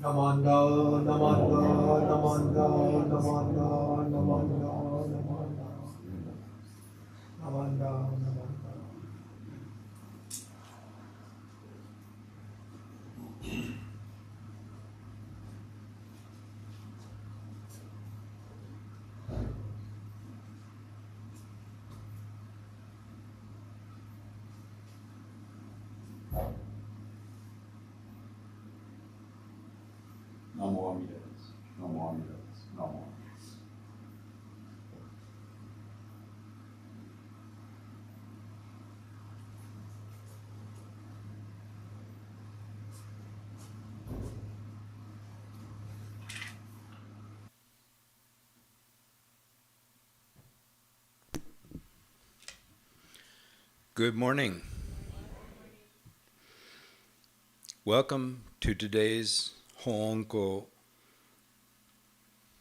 Namanda, Namanda, Namanda, Namanda, Namanda, Namanda, Namanda, Namanda. No more meters. No more meters. No more. Good morning. Welcome to today's Hoonko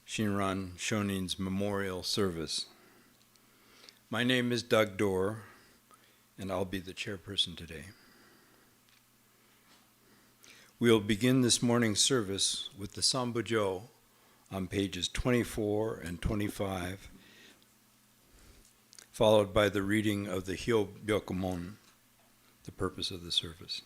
Shinran Shonen's memorial service. My name is Doug Dorr, and I'll be the chairperson today. We'll begin this morning's service with the Sambujo on pages 24 and 25, followed by the reading of the Hyobyokumon, the purpose of the service.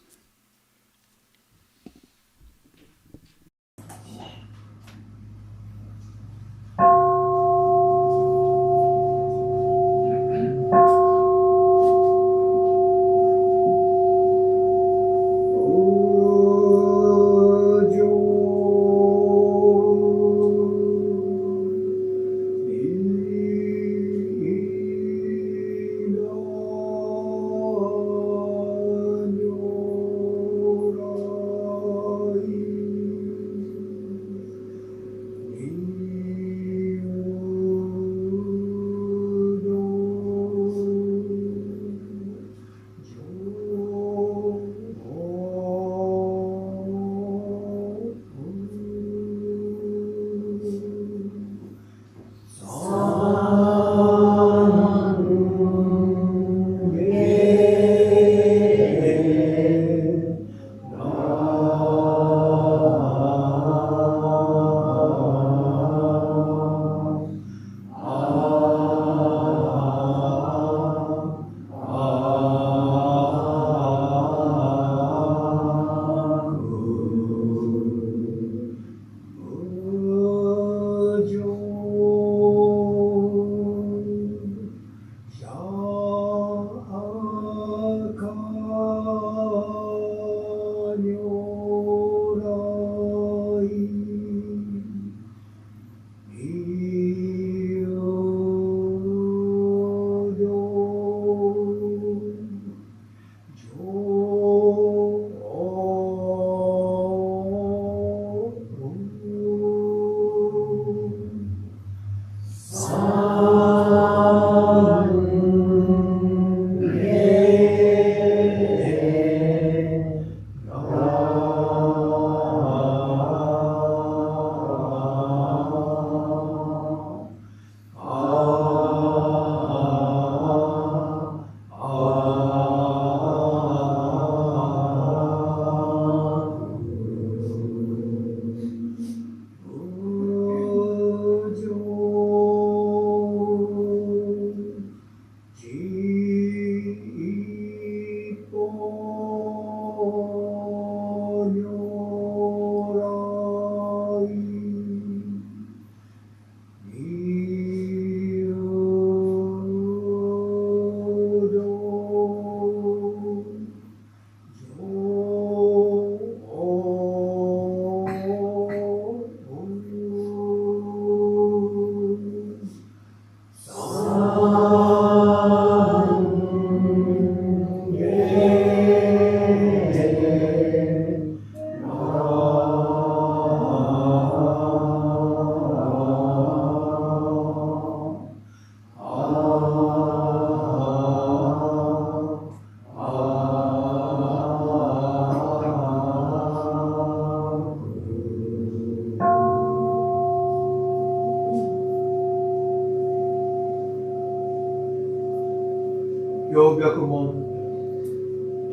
Yobyakumon.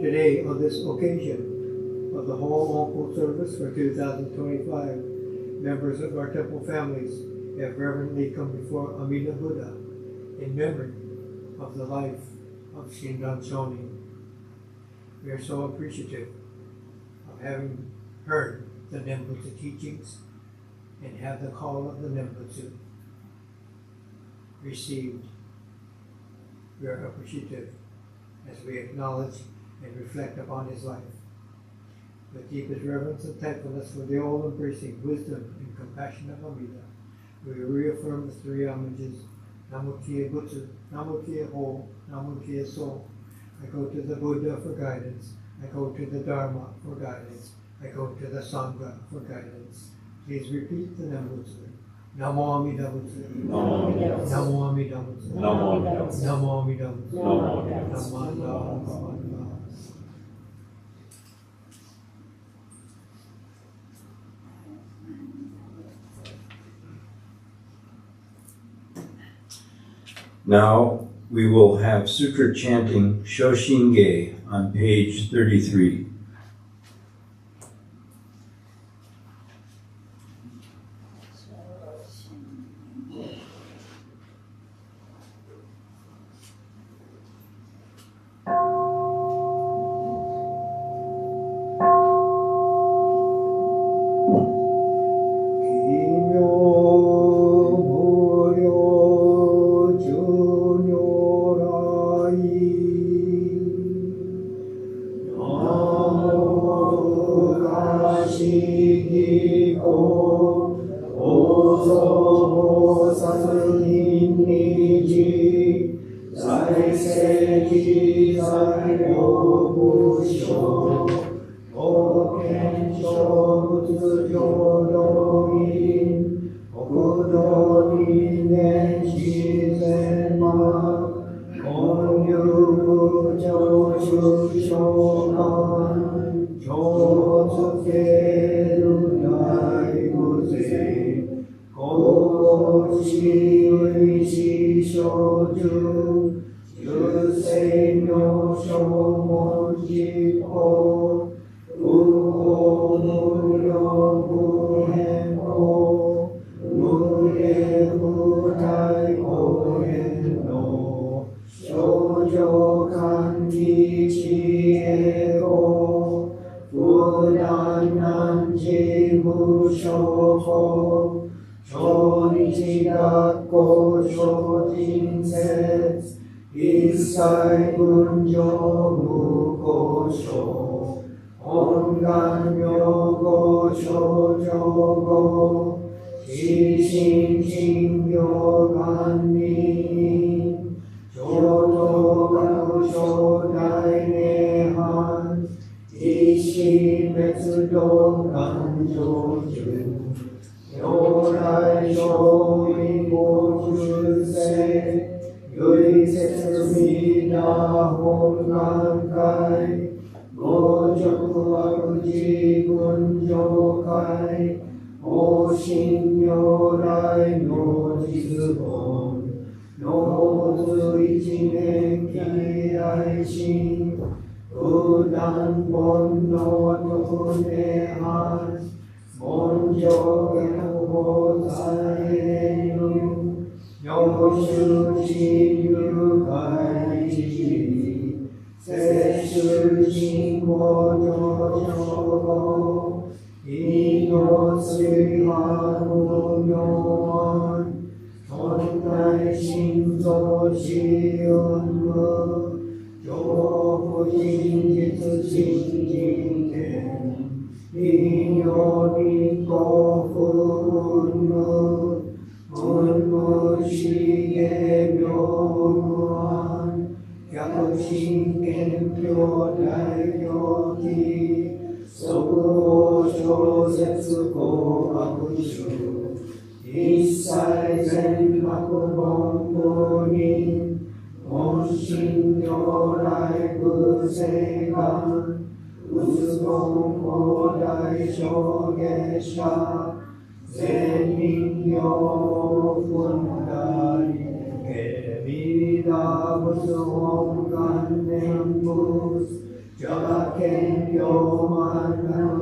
Today, on this occasion of the whole Hoonko Service for 2025, members of our temple families have reverently come before Amida Buddha in memory of the life of Shinran Shonen. We are so appreciative of having heard the Nembutsu teachings and have the call of the Nembutsu received. We are appreciative as we acknowledge and reflect upon his life. With deepest reverence and thankfulness for the all-embracing wisdom and compassion of Amida, we reaffirm the three homages, Namu Kie Butsu, Namu Kie Ho, Namu Kie So. I go to the Buddha for guidance. I go to the Dharma for guidance. I go to the Sangha for guidance. Please repeat the Nembutsu. Namo Amida Butsu. Namo Amida Butsu. Namo Amida Butsu. Namo Amida Butsu. Namo Amida Butsu. Namo Amida Butsu. Namanda, Namanda. Now we will have sutra chanting Sho Shin Ge on page 33.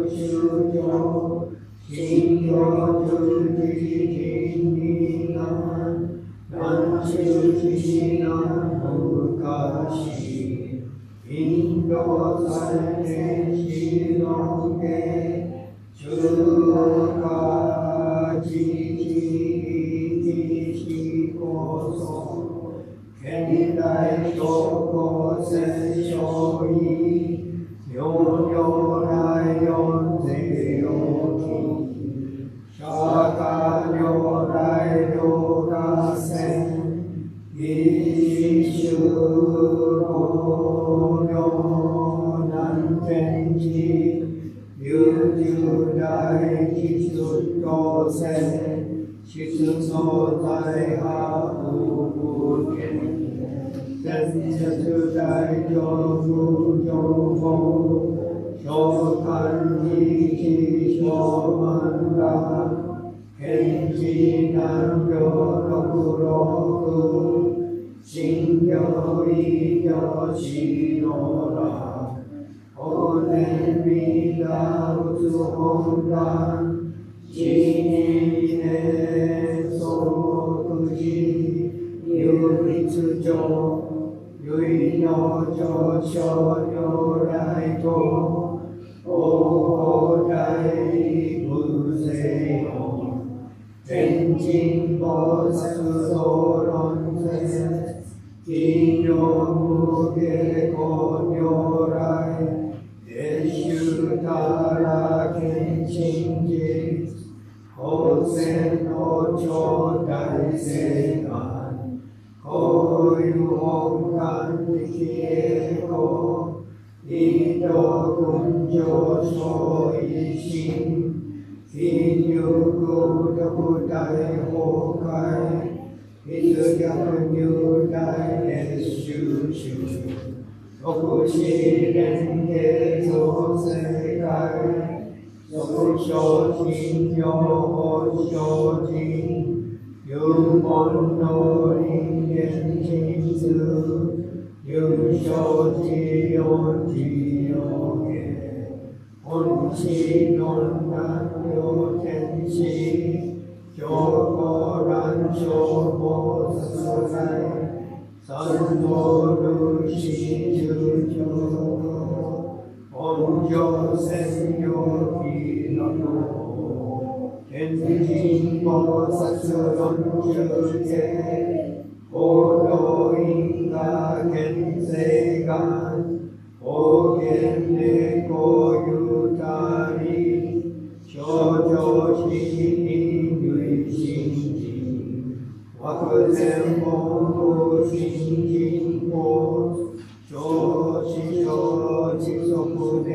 修上信用中知人に南中知南昔インド最年始の下中華知事こそ現代諸国戦勝意如如来四世有記釈迦如来両河戦一種五行南天寺流十大基出道戦質の在派不変戦術大乗無情報召喚時期小万羅返事南行六六新行異行四の羅法然弥陀仏本願一二年即時唯一上唯の上昇如来と大大無世の天神菩薩総論説金曜無下公如来月収たら献身実法戦の超大聖願こういう本願的栄光異道群上昇一心非入六大崩壊必逆入大熱集中六四連携造世界即小心用法精進有門の人間人数有生之四之四下本地論難両天使上皇乱消防殺害三道ルシ十条本上専用記録天神菩薩論中継報道因果見世願方言でこうゆたり少女心に類心人惑前本部新人法小子小持続で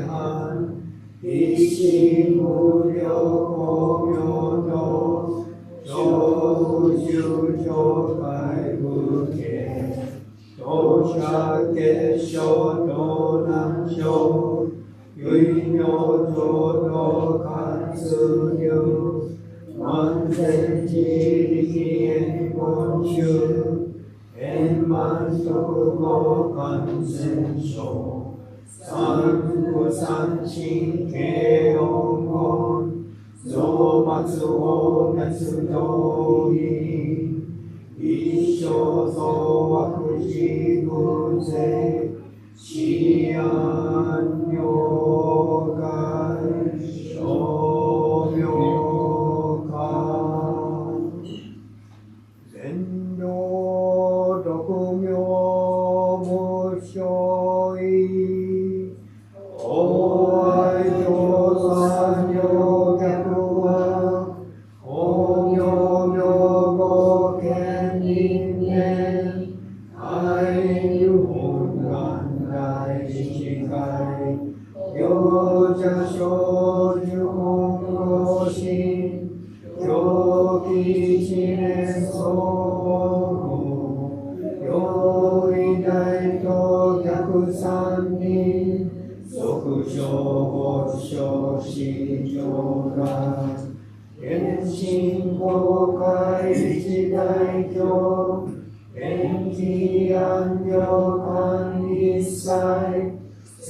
反一心無量光明道小宇宙上海無形当社結晶道南省唯名浄土貫通流万全地力円本宗円満速合感染症三苦三心軽音言増末法滅道因一生総悪事偶税思案了解称名感全量独名無所意大愛上三両逆は法名名語見人間愛入本願大智慧行者少女本語心狂気一年相互用意大と逆三人即小法小心上が天心公開一大教天気安養観一切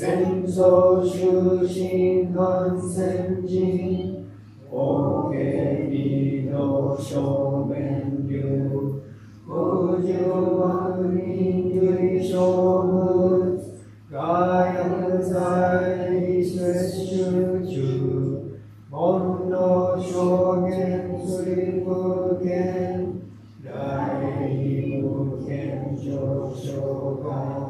戦争終身感染人法経理の正面流五十万人類小物外薬剤摂取中門の証言水部権大部権上昇が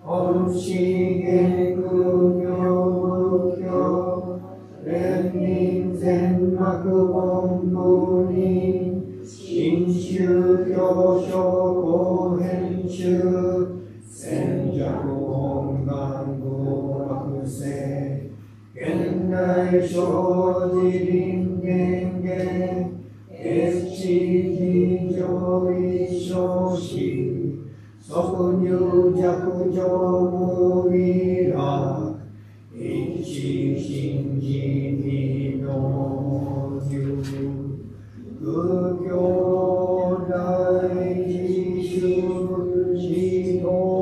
本資源空業仏教連民全幕本部に新宗教書後編集戦弱本願合惑性現代生じ林言言越地非常異常し即入弱上無微楽一心地にの入仏教大自主指導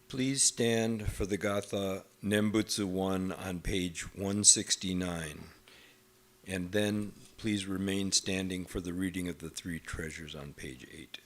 Please stand for the Gatha Nembutsu I on page 169, and then please remain standing for the reading of the three treasures on page 8.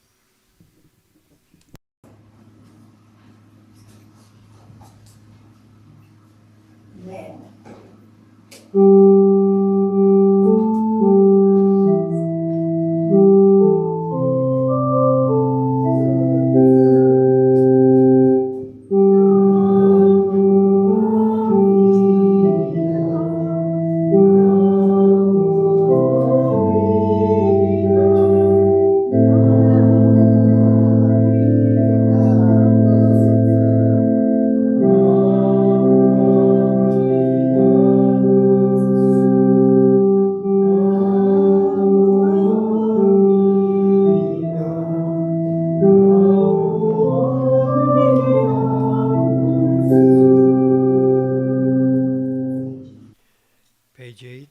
Page 8,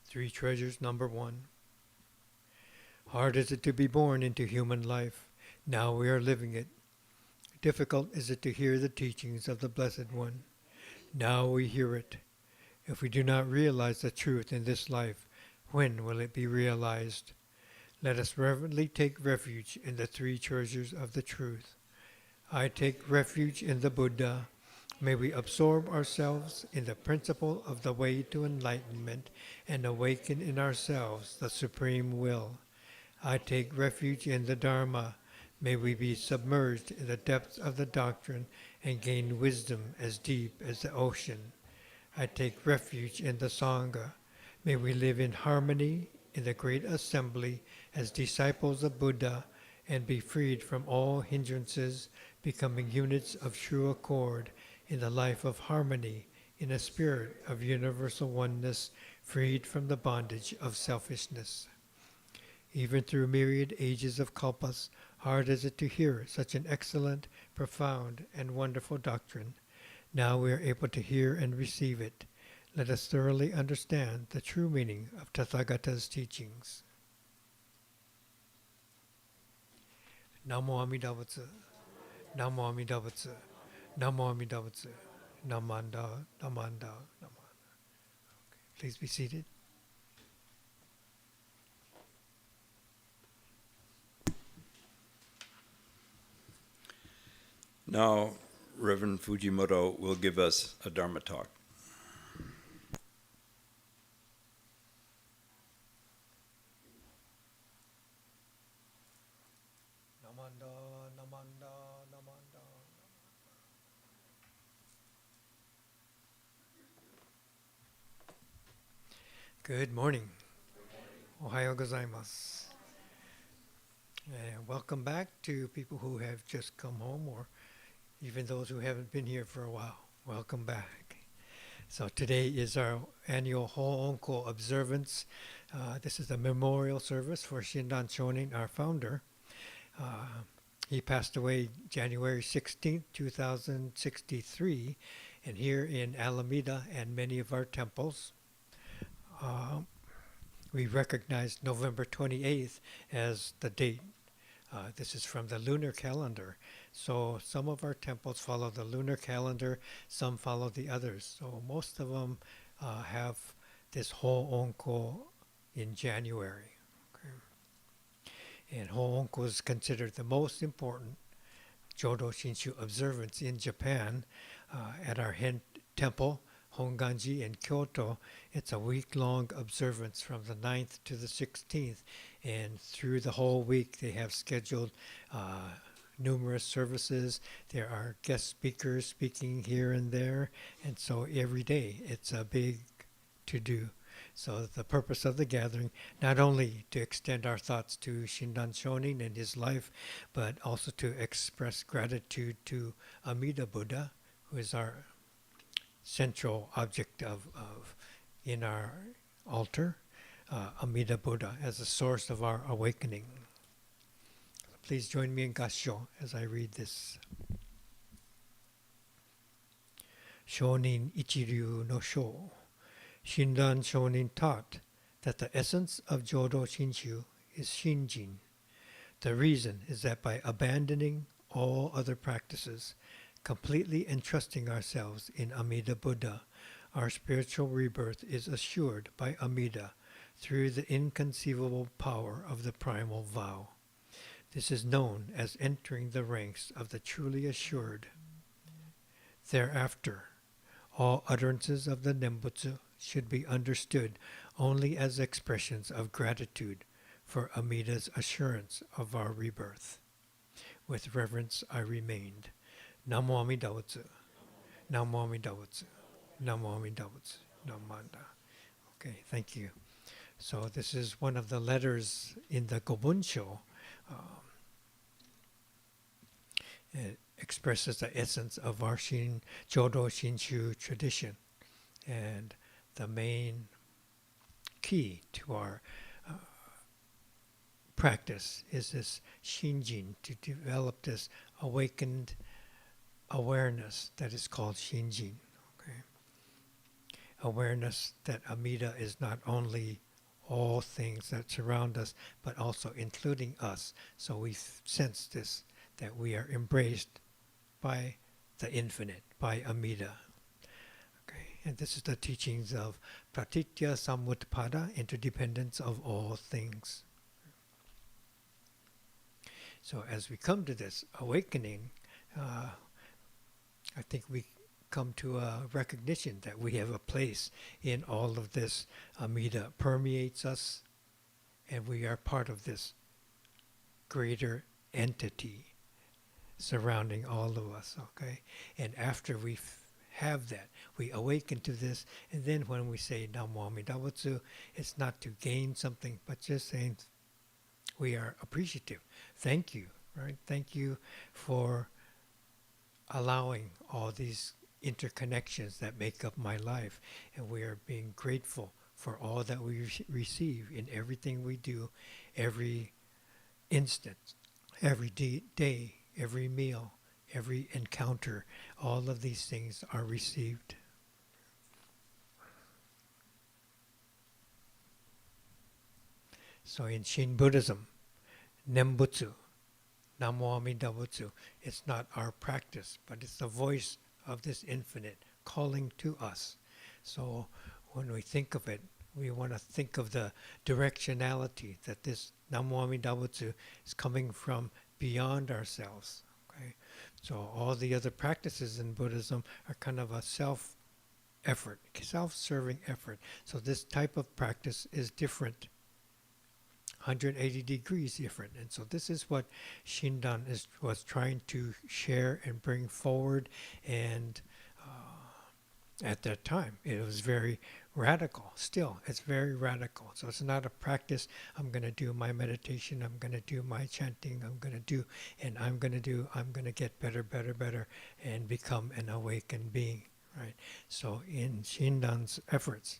Three Treasures, number 1. Hard is it to be born into human life. Now we are living it. Difficult is it to hear the teachings of the Blessed One. Now we hear it. If we do not realize the truth in this life, when will it be realized? Let us reverently take refuge in the three treasures of the truth. I take refuge in the Buddha. May we absorb ourselves in the principle of the way to enlightenment and awaken in ourselves the supreme will. I take refuge in the Dharma. May we be submerged in the depths of the doctrine and gain wisdom as deep as the ocean. I take refuge in the Sangha. May we live in harmony in the great assembly as disciples of Buddha and be freed from all hindrances, becoming units of true accord in the life of harmony, in a spirit of universal oneness, freed from the bondage of selfishness. Even through myriad ages of kalpas, hard is it to hear such an excellent, profound, and wonderful doctrine. Now we are able to hear and receive it. Let us thoroughly understand the true meaning of Tathagata's teachings. Namo Amida Butsu. Namo Amida Butsu. Namo Amida Butsu. Namanda, Namanda, Namanda. Okay, please be seated. Now, Reverend Fujimoto will give us a Dharma talk. Namanda, Namanda, Namanda. Good morning. Ohayo gozaimasu. And welcome back to people who have just come home, or even those who haven't been here for a while. Welcome back. So today is our annual Hoonko observance. This is a memorial service for Shinran Shonen, our founder. He passed away January 16th, 2063, and here in Alameda and many of our temples. We recognize November 28th as the date This is from the lunar calendar. So some of our temples follow the lunar calendar, some follow the others. So most of them have this Hoonko in January. Okay. And Hoonko is considered the most important Jodo Shinshu observance in Japan. At our temple, Honganji in Kyoto, it's a week-long observance from the 9th to the 16th. And through the whole week, they have scheduled numerous services. There are guest speakers speaking here and there. And so every day, it's a big to-do. So the purpose of the gathering, not only to extend our thoughts to Shinran Shonen and his life, but also to express gratitude to Amida Buddha, who is our central object of in our altar, Amida Buddha, as the source of our awakening. Please join me in Gassho as I read this. Shonin Ichiryu no Sho. Shinran Shonin taught that the essence of Jodo Shinshu is Shinjin. The reason is that by abandoning all other practices, completely entrusting ourselves in Amida Buddha, our spiritual rebirth is assured by Amida through the inconceivable power of the primal vow. This is known as entering the ranks of the truly assured. Thereafter, all utterances of the Nembutsu should be understood only as expressions of gratitude for Amida's assurance of our rebirth. With reverence I remained. Namo Amida Butsu. Namo Amida Butsu. Namo Amida Butsu. Namanda. Okay, thank you. So this is one of the letters in the Gobunsho. It expresses the essence of our Jodo Shinshu tradition. And the main key to our practice is this Shinjin, to develop this awakened awareness that is called Shinjin. Okay? Awareness that Amida is not only all things that surround us, but also including us. So we sense this, that we are embraced by the infinite, by Amida. And this is the teachings of Pratitya Samutpada, interdependence of all things. So as we come to this awakening, I think we come to a recognition that we have a place in all of this. Amida permeates us, and we are part of this greater entity surrounding all of us, okay? And after we have that, we awaken to this, and then when we say Namo Amida Butsu, it's not to gain something, but just saying we are appreciative. Thank you, right? Thank you for allowing all these interconnections that make up my life, and we are being grateful for all that we receive in everything we do, every instant, every day, every meal, every encounter. All of these things are received. So in Shin Buddhism, Nembutsu, Namo Amida Butsu, it's not our practice, but it's the voice of this infinite calling to us. So when we think of it, we want to think of the directionality that this Namo Amida Butsu is coming from beyond ourselves. Okay? So all the other practices in Buddhism are kind of a self-effort, self-serving effort. So this type of practice is different, 180 degrees different. And so this is what Shinran was trying to share and bring forward. And at that time, it was very radical. Still, it's very radical. So it's not a practice, I'm going to do my meditation, I'm going to do my chanting, I'm going to get better, and become an awakened being, right? So in Shinran's efforts,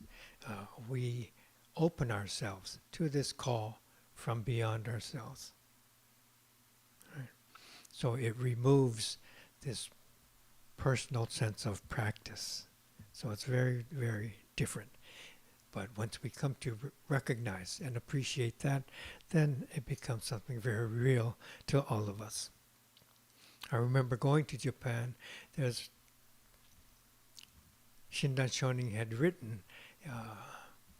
we open ourselves to this call from beyond ourselves. Right? So it removes this personal sense of practice. So it's very, very different. But once we come to recognize and appreciate that, then it becomes something very real to all of us. I remember going to Japan. There's Shinran Shonen had written,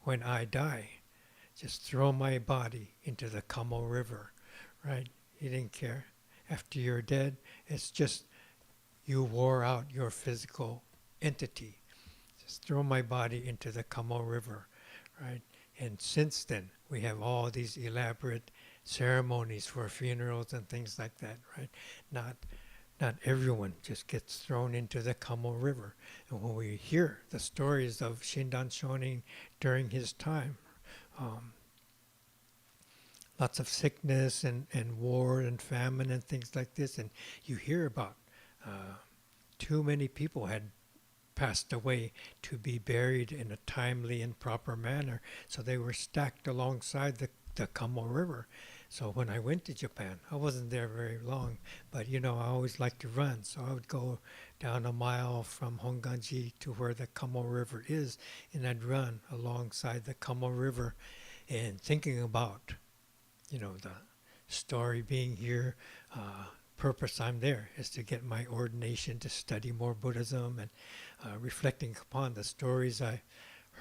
when I die, just throw my body into the Kamo River, right? He didn't care. After you're dead, it's just you wore out your physical entity. Just throw my body into the Kamo River, right? And since then, we have all these elaborate ceremonies for funerals and things like that, right? Not everyone just gets thrown into the Kamo River. And when we hear the stories of Shinran Shonen during his time, lots of sickness and war and famine and things like this, and you hear about too many people had passed away to be buried in a timely and proper manner, so they were stacked alongside the Kamo River. So when I went to Japan, I wasn't there very long, but I always liked to run, so I would go down a mile from Honganji to where the Kamo River is, and I'd run alongside the Kamo River and thinking about, the story being here, purpose I'm there is to get my ordination to study more Buddhism, and reflecting upon the stories I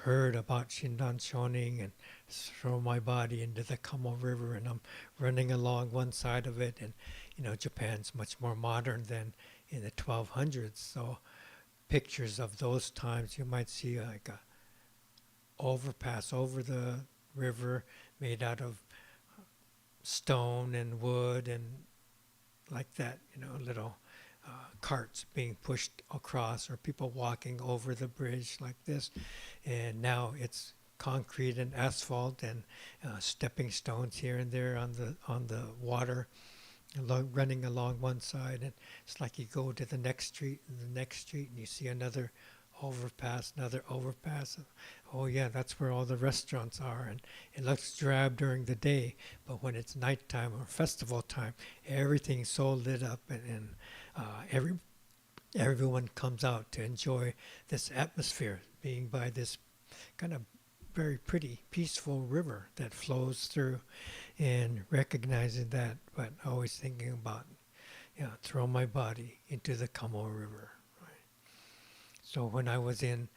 heard about Shinran Shonen and throw my body into the Kamo River, and I'm running along one side of it, and Japan's much more modern than in the 1200s, so pictures of those times you might see like a overpass over the river made out of stone and wood and like that, little carts being pushed across, or people walking over the bridge like this. And now it's concrete and asphalt and stepping stones here and there on the water, running along one side. And it's like you go to the next street and the next street, and you see another overpass. Oh yeah, that's where all the restaurants are, and it looks drab during the day, but when it's nighttime or festival time, everything's so lit up, and everyone comes out to enjoy this atmosphere, being by this kind of very pretty, peaceful river that flows through, and recognizing that, but always thinking about, throw my body into the Kamo River. So when I was in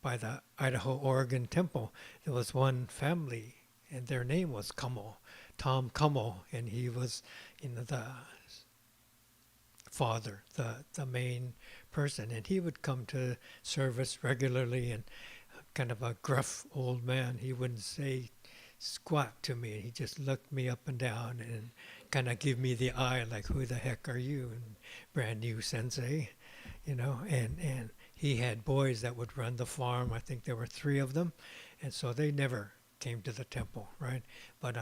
by the Idaho-Oregon temple, there was one family, and their name was Kamo, Tom Kamo, and he was, the father, the main person, and he would come to service regularly, and kind of a gruff old man. He wouldn't say squat to me. He just looked me up and down and kind of give me the eye, like, who the heck are you? And brand new sensei. And he had boys that would run the farm. I think there were 3 of them, and so they never came to the temple, right? But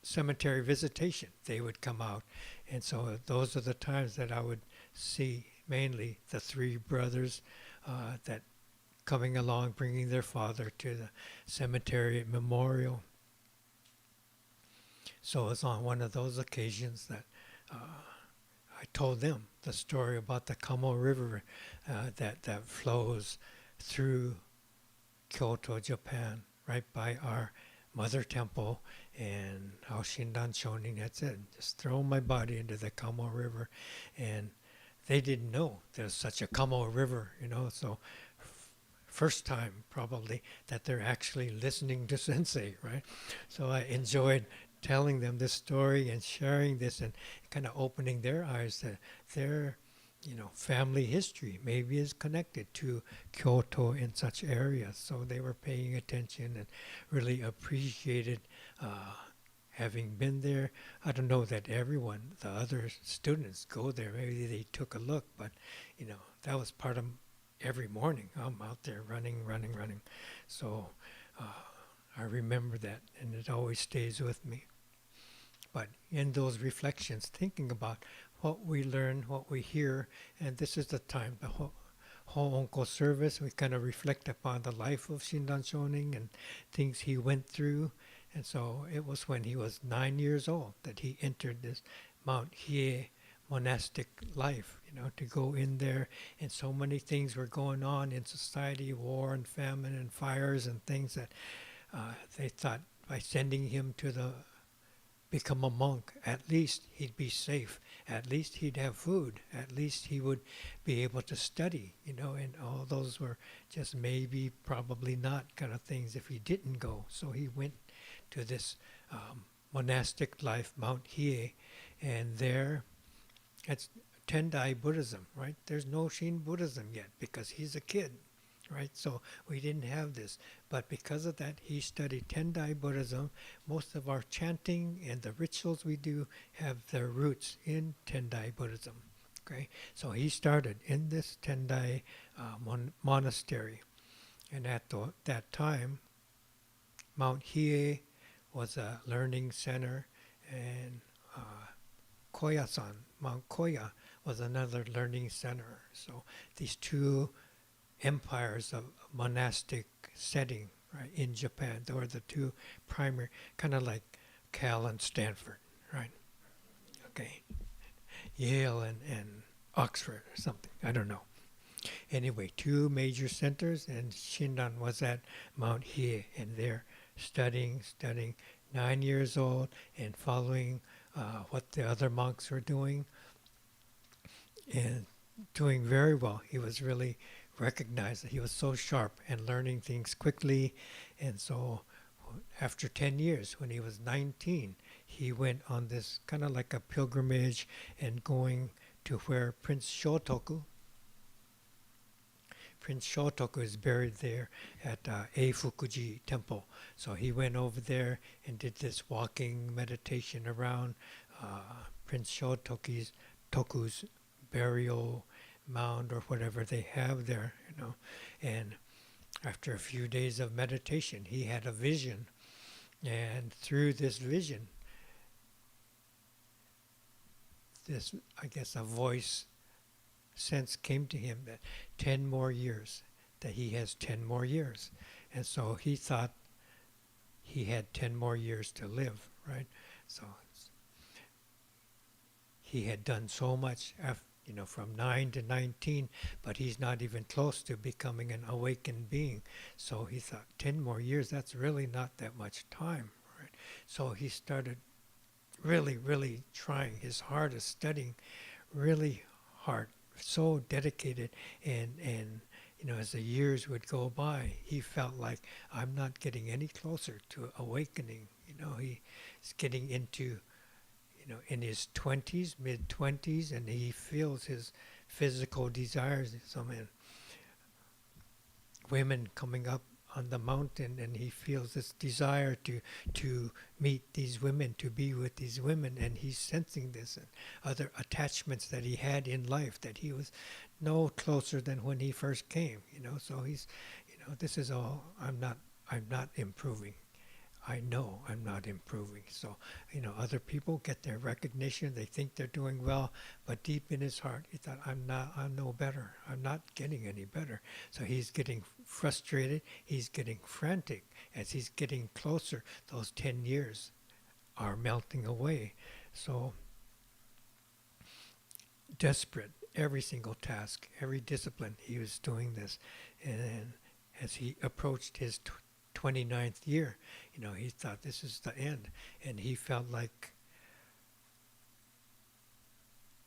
cemetery visitation, they would come out, and so those are the times that I would see mainly the 3 brothers that coming along, bringing their father to the cemetery memorial. So it's on one of those occasions that I told them the story about the Kamo River that flows through Kyoto, Japan, right by our mother temple, and how Shinran Shonen had said, just throw my body into the Kamo River. And they didn't know there's such a Kamo River, so first time probably that they're actually listening to Sensei, right? So I enjoyed telling them this story and sharing this, and kind of opening their eyes that their family history maybe is connected to Kyoto in such areas. So they were paying attention and really appreciated having been there. I don't know that everyone, the other students, go there. Maybe they took a look, but that was part of every morning. I'm out there running. So I remember that, and it always stays with me. But in those reflections, thinking about what we learn, what we hear, and this is the time, the Hoonko Service, we kind of reflect upon the life of Shinran Shonen and things he went through. And so it was when he was 9 years old that he entered this Mount Hiei monastic life, to go in there, and so many things were going on in society, war and famine and fires and things that they thought by sending him to become a monk, at least he'd be safe, at least he'd have food, at least he would be able to study, and all those were just maybe, probably not kind of things if he didn't go. So he went to this monastic life, Mount Hiei, and there, it's Tendai Buddhism, right? There's no Shin Buddhism yet because he's a kid, right? So we didn't have this. But because of that, he studied Tendai Buddhism. Most of our chanting and the rituals we do have their roots in Tendai Buddhism, okay? So he started in this Tendai monastery. And at that time, Mount Hiei was a learning center, and Koya-san, Mount Koya, was another learning center. So these two empires of monastic setting, right, in Japan, they were the two primary, kind of like Cal and Stanford, right? Okay, Yale and Oxford or something, I don't know. Anyway, two major centers, and Shinran was at Mount Hiei, and there studying, 9 years old, and following what the other monks were doing, and doing very well. He was really recognized that he was so sharp and learning things quickly. And so after 10 years, when he was 19, he went on this kind of like a pilgrimage and going to where Prince Shotoku is buried there at Eifukuji Temple. So he went over there and did this walking meditation around Prince Shotoku's burial mound or whatever they have there, And after a few days of meditation, he had a vision. And through this vision, I guess a voice sense came to him that 10 more years, that he has 10 more years. And so he thought he had 10 more years to live, right? So he had done so much, from 9 to 19, but he's not even close to becoming an awakened being. So he thought, 10 more years, that's really not that much time, right? So he started really, really trying his hardest, studying really hard, so dedicated, and as the years would go by, he felt like, I'm not getting any closer to awakening. He's getting into, in his 20s, mid-20s, and he feels his physical desires. Some women coming up on the mountain, and he feels this desire to meet these women, to be with these women, and he's sensing this and other attachments that he had in life, that he was no closer than when he first came, So he's, this is all, I'm not improving. I know I'm not improving. So, other people get their recognition, they think they're doing well, but deep in his heart, he thought, I'm no better. I'm not getting any better. So he's getting frustrated, he's getting frantic. As he's getting closer, those 10 years are melting away. So desperate, every single task, every discipline, he was doing this. And as he approached his 29th year, he thought this is the end. And he felt like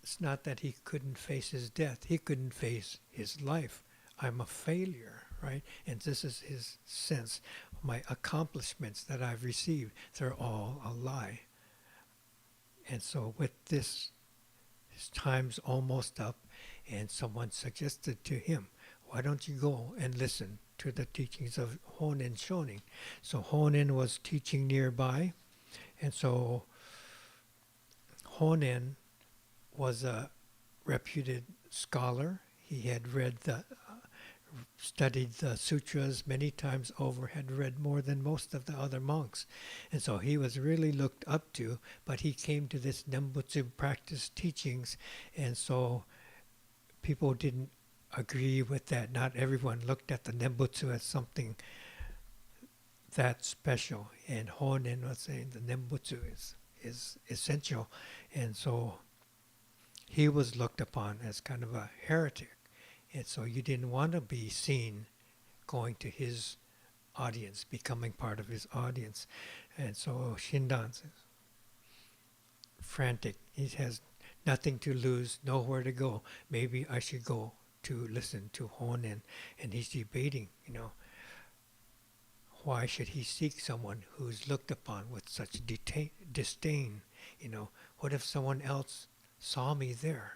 it's not that he couldn't face his death, he couldn't face his life. I'm a failure, right? And this is his sense. My accomplishments that I've received, they're all a lie. And so with this, his time's almost up, and someone suggested to him, why don't you go and listen to the teachings of Honen Shonin? So Honen was teaching nearby, and so Honen was a reputed scholar. He had studied the sutras many times over, had read more than most of the other monks. And so he was really looked up to, but he came to this Nembutsu practice teachings, and so people didn't agree with that. Not everyone looked at the Nembutsu as something that special, and Honen was saying the Nembutsu is essential. And so he was looked upon as kind of a heretic. And so you didn't want to be seen going to his audience, becoming part of his audience. And so Shinran's frantic. He has nothing to lose, nowhere to go. Maybe I should go to listen to Honen. And he's debating, why should he seek someone who's looked upon with such disdain? What if someone else saw me there?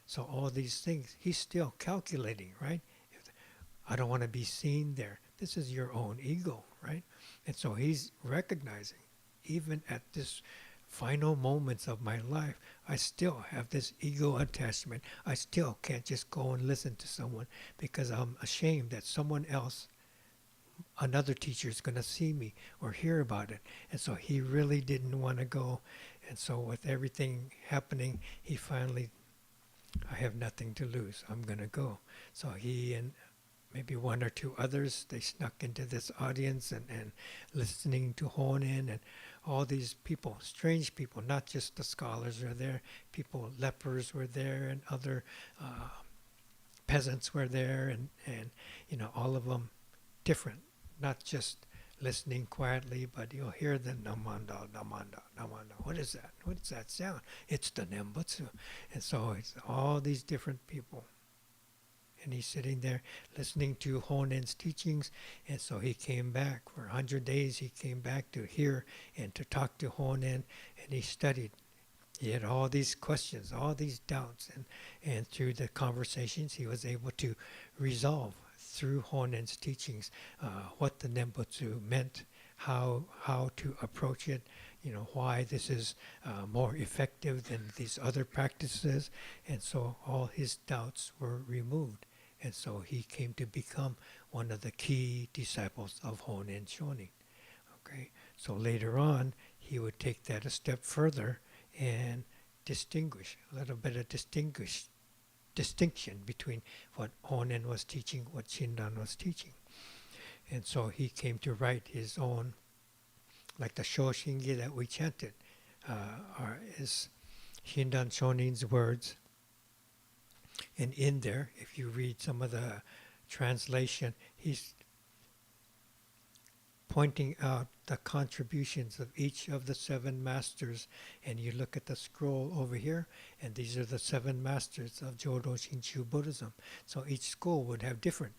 So all these things, he's still calculating, right? I don't want to be seen there. This is your own ego, right? And so he's recognizing, even at this final moments of my life, I still have this ego attachment. I still can't just go and listen to someone because I'm ashamed that someone else, another teacher, is going to see me or hear about it. And so he really didn't want to go. And so with everything happening, he finally, I have nothing to lose. I'm going to go. So he and maybe one or two others, they snuck into this audience and listening to Honen, and all these people, strange people, not just the scholars are there, people, lepers were there, and other peasants were there, and all of them different, not just listening quietly, but you'll hear the namanda, namanda, namanda. What is that? What is that sound? It's the Nembutsu. And so it's all these different people. And he's sitting there listening to Honen's teachings. And so he came back for 100 days. He came back to hear and to talk to Honen. And he studied. He had all these questions, all these doubts. And through the conversations, he was able to resolve through Honen's teachings what the Nembutsu meant, how to approach it, why this is more effective than these other practices. And so all his doubts were removed. And so he came to become one of the key disciples of Honen Shonin. Okay, so later on, he would take that a step further and distinguish, a little bit of distinction between what Honen was teaching, what Shinran was teaching. And so he came to write his own, like the Sho Shin Ge that we chanted, is Shinran Shonin's words. And in there, if you read some of the translation, he's pointing out the contributions of each of the 7 masters. And you look at the scroll over here, and these are the 7 masters of Jodo Shinshu Buddhism. So each school would have different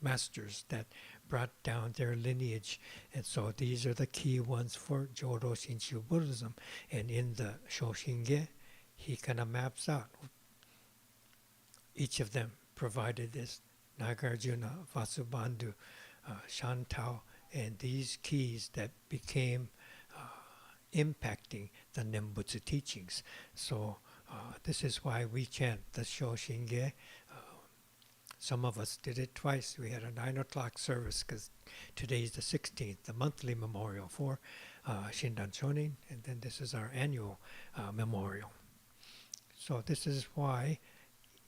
masters that brought down their lineage. And so these are the key ones for Jodo Shinshu Buddhism. And in the Sho Shin Ge, he kind of maps out. Each of them provided this Nagarjuna, Vasubandhu, Shantao, and these keys that became impacting the Nembutsu teachings. So this is why we chant the Sho Shin Ge. Some of us did it twice. We had a 9 o'clock service because today's the 16th, the monthly memorial for Shinran Shonin, and then this is our annual memorial. So this is why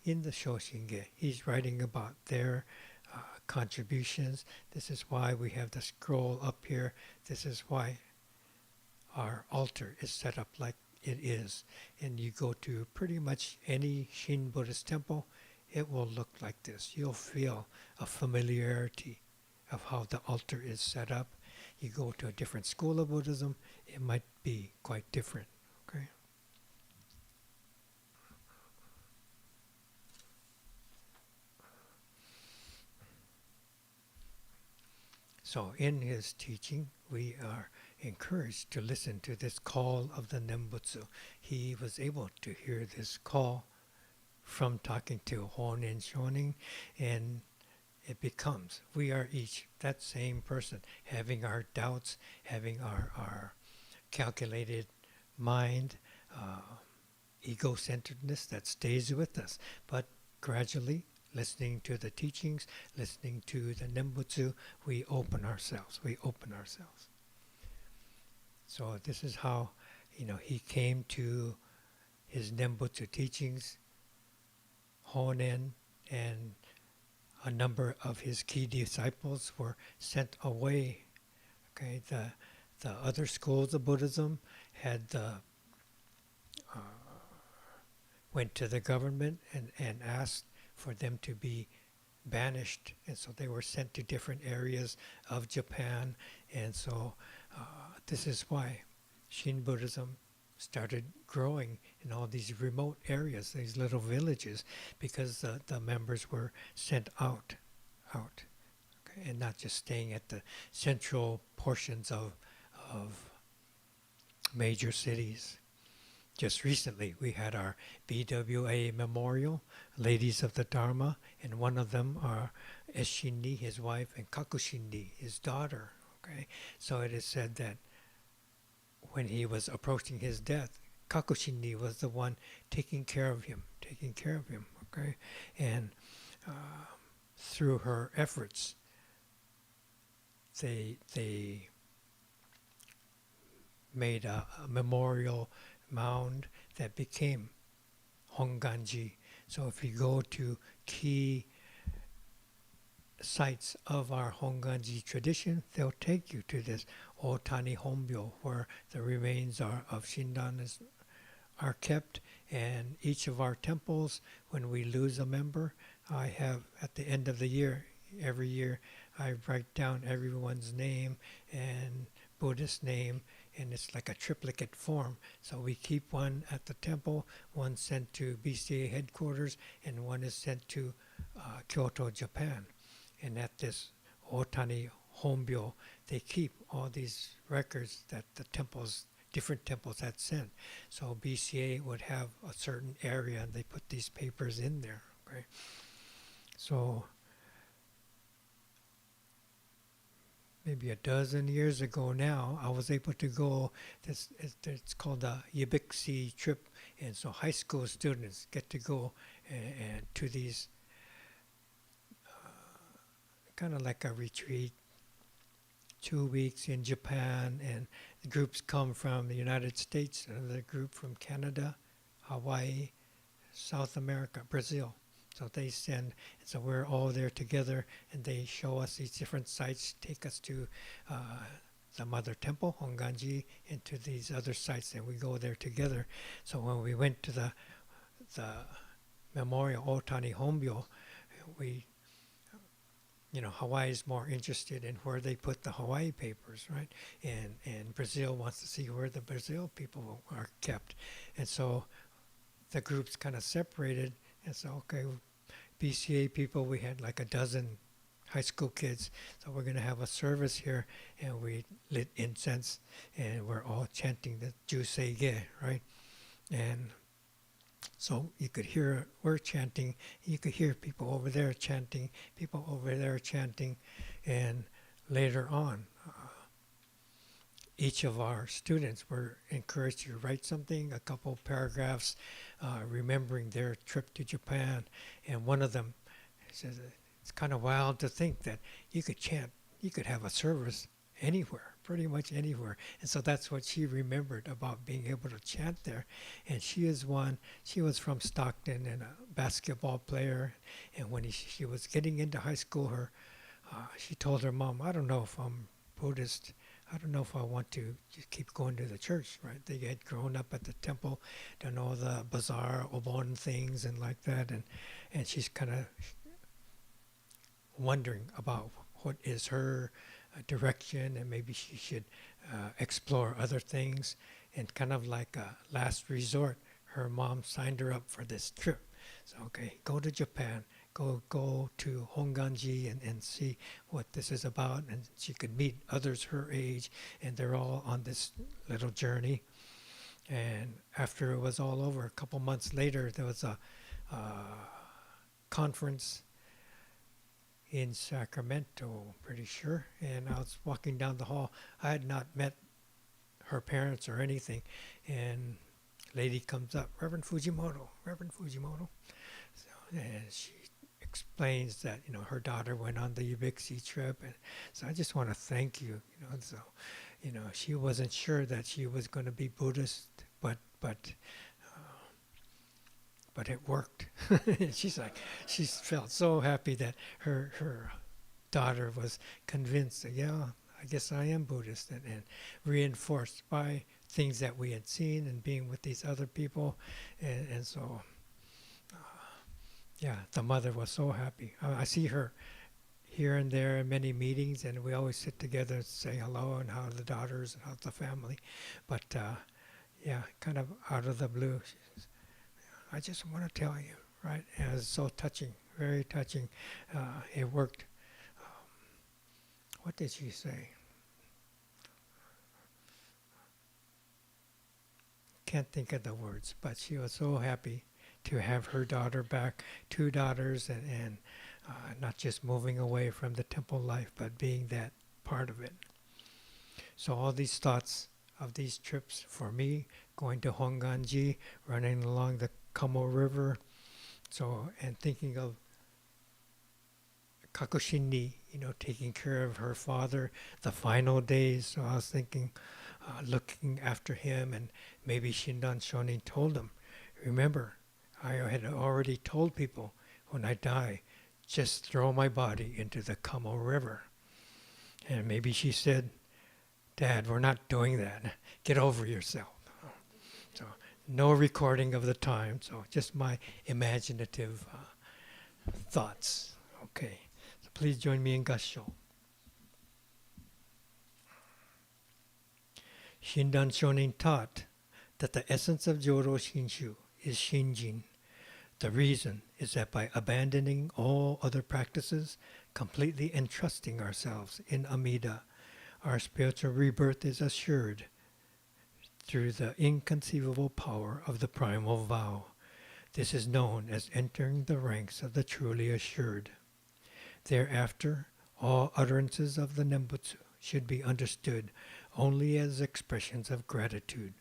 in the Sho Shin Ge, he's writing about their contributions. This is why we have the scroll up here. This is why our altar is set up like it is. And you go to pretty much any Shin Buddhist temple, it will look like this. You'll feel a familiarity of how the altar is set up. You go to a different school of Buddhism, it might be quite different. Okay. So in his teaching, we are encouraged to listen to this call of the Nembutsu. He was able to hear this call from talking to Honen Shonin, and it becomes, we are each that same person, having our doubts, having our calculated mind, ego-centeredness that stays with us. But gradually, listening to the teachings, listening to the Nembutsu, we open ourselves. So this is how, he came to his Nembutsu teachings. Honen and a number of his key disciples were sent away. Okay, the other schools of Buddhism had the went to the government and asked for them to be banished, and so they were sent to different areas of Japan. And so this is why Shin Buddhism started growing in all these remote areas, these little villages, because the members were sent out, okay, and not just staying at the central portions of major cities. Just recently, we had our BWA memorial, Ladies of the Dharma, and one of them are Eshindi, his wife, and Kakushindi, his daughter. Okay, so it is said that when he was approaching his death, Kakushindi was the one taking care of him. Okay, and through her efforts, they made a memorial mound that became Honganji. So if you go to key sites of our Honganji tradition, they'll take you to this Otani Honbyo, where the remains of Shinran are kept. And each of our temples, when we lose a member, I have at the end of the year, every year, I write down everyone's name and Buddhist name, and it's like a triplicate form. So we keep one at the temple, one sent to BCA headquarters, and one is sent to Kyoto, Japan. And at this Otani Honbyo, they keep all these records that the temples, different temples had sent. So BCA would have a certain area, and they put these papers in there. Okay, so maybe a dozen years ago now, I was able to go, it's called the Yibixi trip, and so high school students get to go and to these kind of like a retreat, 2 weeks in Japan, and the groups come from the United States, another group from Canada, Hawaii, South America, Brazil. So they send, so we're all there together, and they show us these different sites, take us to the Mother Temple, Honganji, and to these other sites, and we go there together. So when we went to the memorial Otani Honbyo, we, Hawaii is more interested in where they put the Hawaii papers, right? And Brazil wants to see where the Brazil people are kept. And so the groups kind of separated, and so, okay, BCA people, we had like a dozen high school kids, so we're going to have a service here, and we lit incense, and we're all chanting the Jusei Ge, right? And so you could hear, we're chanting, you could hear people over there chanting, and later on, each of our students were encouraged to write something, a couple paragraphs, remembering their trip to Japan. And one of them says, it's kind of wild to think that you could chant, you could have a service anywhere, pretty much anywhere. And so that's what she remembered about being able to chant there. And she was from Stockton and a basketball player. And when she was getting into high school, she told her mom, I don't know if I'm Buddhist. I don't know if I want to just keep going to the church, right? They had grown up at the temple, done all the bazaar, obon things and like that. And she's kind of wondering about what is her direction, and maybe she should explore other things. And kind of like a last resort, her mom signed her up for this trip. So, okay, go to Japan. Go to Honganji and see what this is about, and she could meet others her age, and they're all on this little journey. And after it was all over, a couple months later, there was a conference in Sacramento, I'm pretty sure, and I was walking down the hall. I had not met her parents or anything, and a lady comes up, Reverend Fujimoto. So, and she explains that her daughter went on the Ubixi trip, and so I just want to thank you. So she wasn't sure that she was going to be Buddhist, but it worked. She's like, she felt so happy that her daughter was convinced that, yeah, I guess I am Buddhist, and reinforced by things that we had seen and being with these other people, and so Yeah, the mother was so happy. I see her here and there in many meetings, and we always sit together and say hello and how are the daughters and how's the family. But yeah, kind of out of the blue, she says, I just want to tell you, right? And it was so touching, very touching. It worked. What did she say? Can't think of the words, but she was so happy to have her daughter back, two daughters, and not just moving away from the temple life, but being that part of it. So all these thoughts of these trips for me, going to Honganji, running along the Kamo River, so and thinking of Kakushinni, taking care of her father, the final days. So I was thinking, looking after him, and maybe Shinran Shonin told him, remember, I had already told people when I die, just throw my body into the Kamo River. And maybe she said, Dad, we're not doing that. Get over yourself. So no recording of the time, so just my imaginative thoughts. Okay, so please join me in Gassho. Shinran Shonin taught that the essence of Joro Shinshu is Shinjin. The reason is that by abandoning all other practices, completely entrusting ourselves in Amida, our spiritual rebirth is assured through the inconceivable power of the primal vow. This is known as entering the ranks of the truly assured. Thereafter, all utterances of the Nembutsu should be understood only as expressions of gratitude.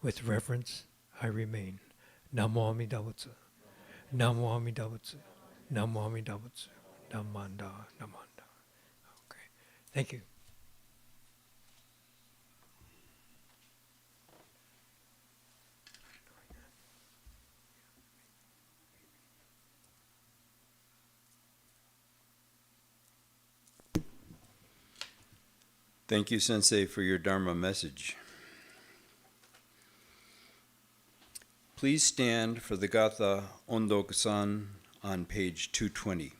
With reverence, I remain. Namo Amida Butsu. Namo Amida Butsu. Namo Amida Butsu. Namanda. Namanda. Okay. Thank you. Thank you, Sensei, for your Dharma message. Please stand for the Gatha Ondokusan on page 220.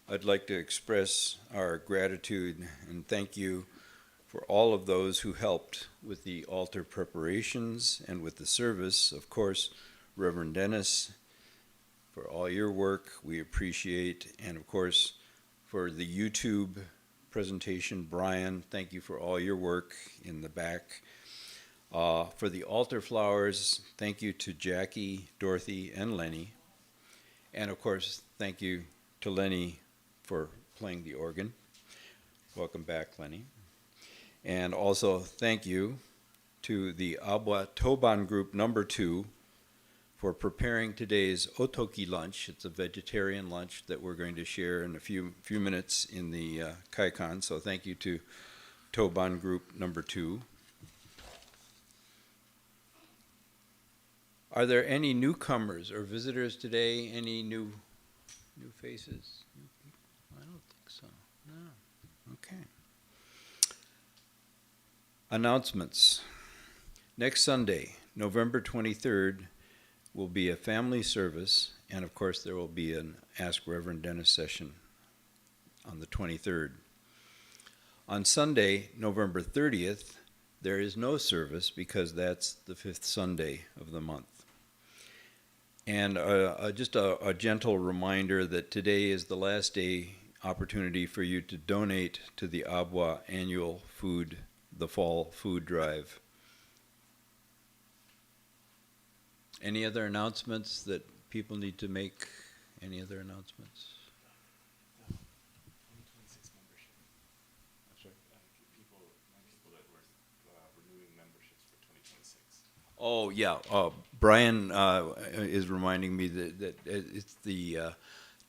I'd like to express our gratitude and thank you for all of those who helped with the altar preparations and with the service. Of course, Reverend Dennis, for all your work, we appreciate. And of course, for the YouTube presentation, Brian, thank you for all your work in the back. For the altar flowers, thank you to Jackie, Dorothy, and Lenny. And of course, thank you to Lenny for playing the organ. Welcome back, Lenny. And also thank you to the Abwa Toban Group number 2 for preparing today's otoki lunch. It's a vegetarian lunch that we're going to share in a few minutes in the Kaikan. So thank you to Toban Group number 2. Are there any newcomers or visitors today? Any new faces? I don't think so. No. Okay. Announcements. Next Sunday, November 23rd, will be a family service, and of course there will be an Ask Reverend Dennis session on the 23rd. On Sunday, November 30th, there is no service because that's the 5th Sunday of the month. And just a gentle reminder that today is the last day opportunity for you to donate to the ABWA annual the fall food drive. Any other announcements that people need to make? Any other announcements? 2026 membership. I'm sorry. People that were renewing memberships for 2026. Oh, yeah. Brian is reminding me that it's the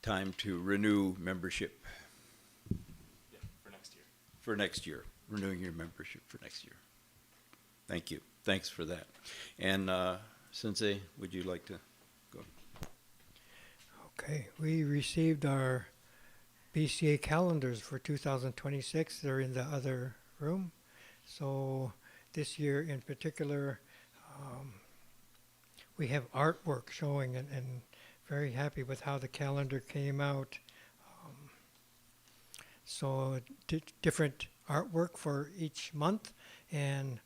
time to renew membership. Yeah, for next year. For next year. Renewing your membership for next year. Thank you. Thanks for that. And Sensei, would you like to go? Okay, we received our BCA calendars for 2026. They're in the other room. So this year in particular, we have artwork showing, and very happy with how the calendar came out. So different artwork for each month, and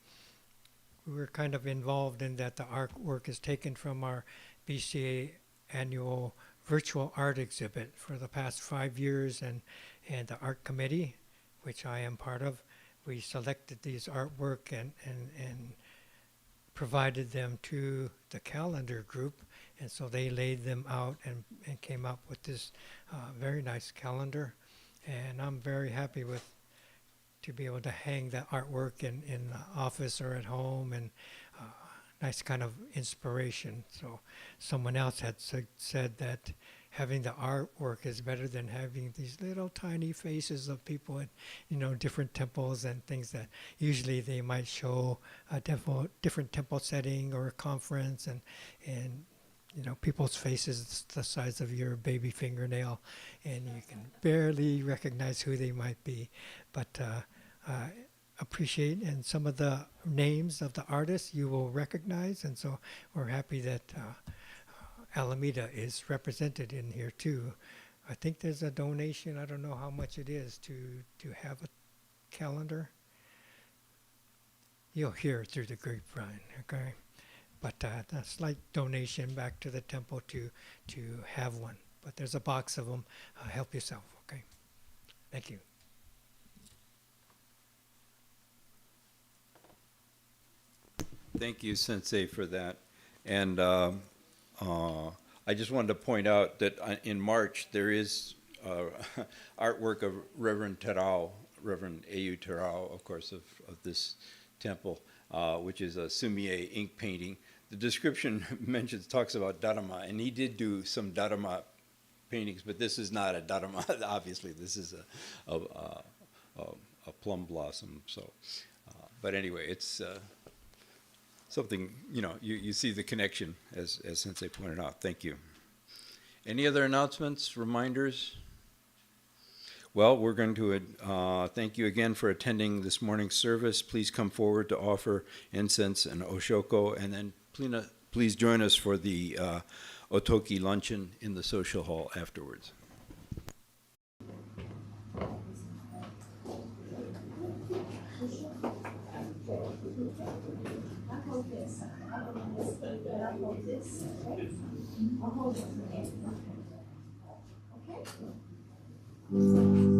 we were kind of involved in that. The artwork is taken from our BCA annual virtual art exhibit for the past 5 years, and the art committee, which I am part of, we selected these artwork and provided them to the calendar group, and so they laid them out and came up with this very nice calendar, and I'm very happy to be able to hang that artwork in the office or at home, and nice kind of inspiration. So someone else had said that having the artwork is better than having these little tiny faces of people at, different temples and things that usually they might show a different temple setting or a conference, and people's faces the size of your baby fingernail, and you can barely recognize who they might be. But appreciate, and some of the names of the artists you will recognize, and so we're happy that Alameda is represented in here too. I think there's a donation, I don't know how much it is to have a calendar. You'll hear through the grapevine, okay? But a slight donation back to the temple to have one. But there's a box of them. Help yourself, okay? Thank you. Thank you, Sensei, for that. And I just wanted to point out that in March there is artwork of Reverend Terao, Reverend Au Terao, of course, of this temple, which is a Sumie ink painting. The description talks about Dharma, and he did do some Dharma paintings, but this is not a Dharma. Obviously, this is a plum blossom. So, but anyway, it's something, you see the connection, as Sensei pointed out. Thank you. Any other announcements, reminders? Well, we're going to thank you again for attending this morning's service. Please come forward to offer incense and oshoko, and then please join us for the otoki luncheon in the social hall afterwards. Okay.